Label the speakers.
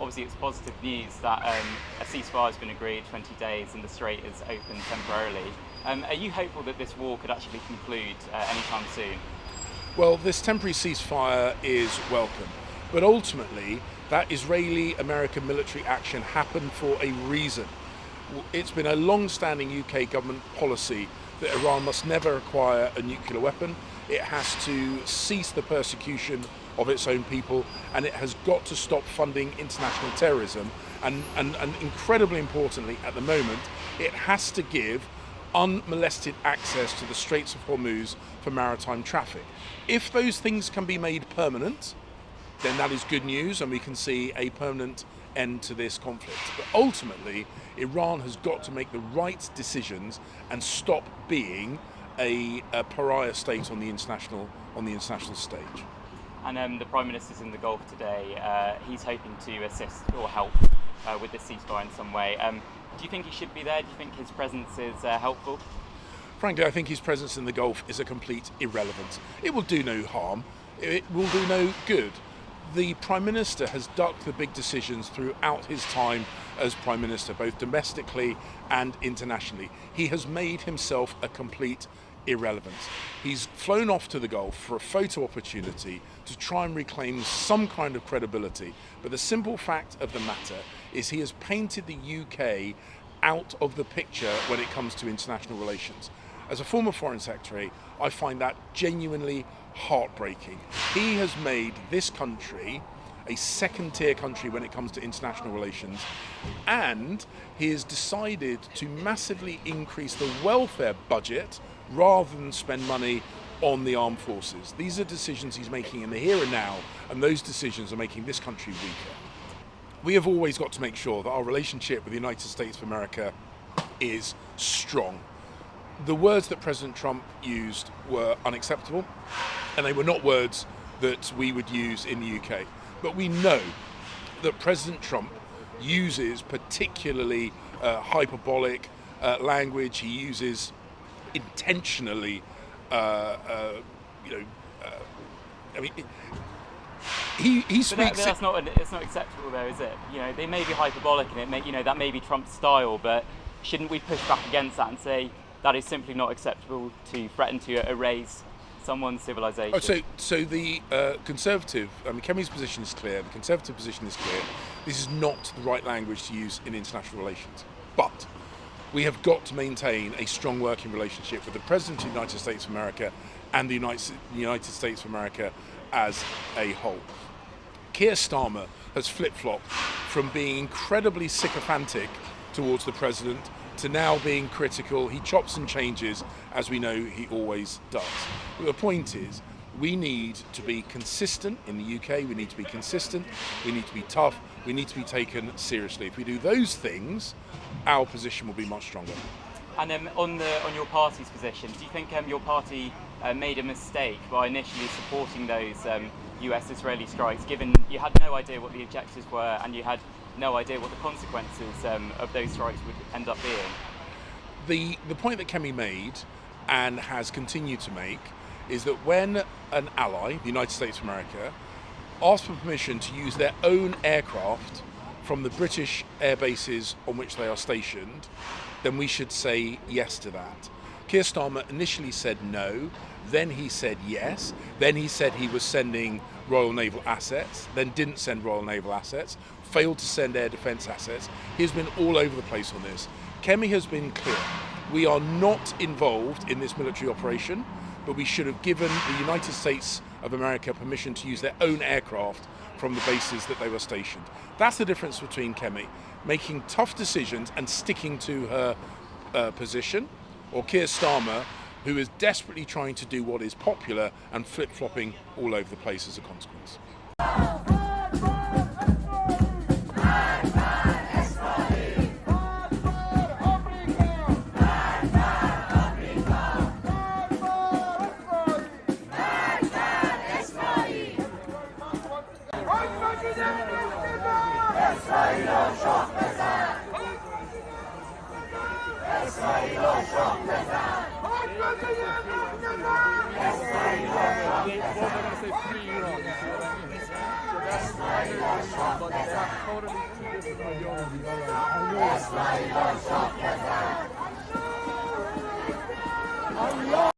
Speaker 1: obviously it's positive news that a ceasefire has been agreed, 20 days, and the strait is open temporarily. Are you hopeful that this war could actually conclude anytime soon?
Speaker 2: Well, this temporary ceasefire is welcome, but ultimately that Israeli-American military action happened for a reason. It's been a long-standing UK government policy that Iran must never acquire a nuclear weapon. It has to cease the persecution of its own people, and it has got to stop funding international terrorism. And incredibly importantly, at the moment, it has to give unmolested access to the Straits of Hormuz for maritime traffic. If those things can be made permanent, then that is good news, and we can see a permanent end to this conflict. But ultimately, Iran has got to make the right decisions and stop being a pariah state on the international stage.
Speaker 1: And the Prime Minister's in the Gulf today. He's hoping to assist or help with this ceasefire in some way. Do you think he should be there? Do you think his presence is helpful?
Speaker 2: Frankly, I think his presence in the Gulf is a complete irrelevance. It will do no harm. It will do no good. The Prime Minister has ducked the big decisions throughout his time as Prime Minister, both domestically and internationally. He has made himself a complete irrelevance. He's flown off to the Gulf for a photo opportunity to try and reclaim some kind of credibility. But the simple fact of the matter is he has painted the UK out of the picture when it comes to international relations. As a former Foreign Secretary, I find that genuinely heartbreaking. He has made this country a second-tier country when it comes to international relations, and he has decided to massively increase the welfare budget rather than spend money on the armed forces. These are decisions he's making in the here and now, and those decisions are making this country weaker. We have always got to make sure that our relationship with the United States of America is strong. The words that President Trump used were unacceptable, and they were not words that we would use in the UK. But we know that President Trump uses particularly hyperbolic language. He uses intentionally, he speaks.
Speaker 1: It's not acceptable, though, is it? They may be hyperbolic, and that may be Trump's style. But shouldn't we push back against that and say that is simply not acceptable to threaten to erase someone's civilization?
Speaker 2: So the Conservative, Kemi's position is clear, the Conservative position is clear. This is not the right language to use in international relations. But we have got to maintain a strong working relationship with the President of the United States of America and the United States of America as a whole. Keir Starmer has flip-flopped from being incredibly sycophantic towards the President to now being critical. He chops and changes, as we know he always does. But the point is, we need to be consistent in the UK, we need to be consistent, we need to be tough, we need to be taken seriously. If we do those things, our position will be much stronger.
Speaker 1: And on your party's position, do you think your party made a mistake by initially supporting those US-Israeli strikes, given you had no idea what the objectives were and you had no idea what the consequences of those strikes would end up being?
Speaker 2: The point that Kemi made and has continued to make is that when an ally, the United States of America, asks for permission to use their own aircraft from the British air bases on which they are stationed, then we should say yes to that. Keir Starmer initially said no, then he said yes, then he said he was sending Royal Naval assets, then didn't send Royal Naval assets, failed to send air defence assets. He's been all over the place on this. Kemi has been clear. We are not involved in this military operation, but we should have given the United States of America permission to use their own aircraft from the bases that they were stationed. That's the difference between Kemi making tough decisions and sticking to her position, or Keir Starmer, who is desperately trying to do what is popular and flip-flopping all over the place as a consequence.
Speaker 3: They're going to say free Iran. but that's totally two different ideologies.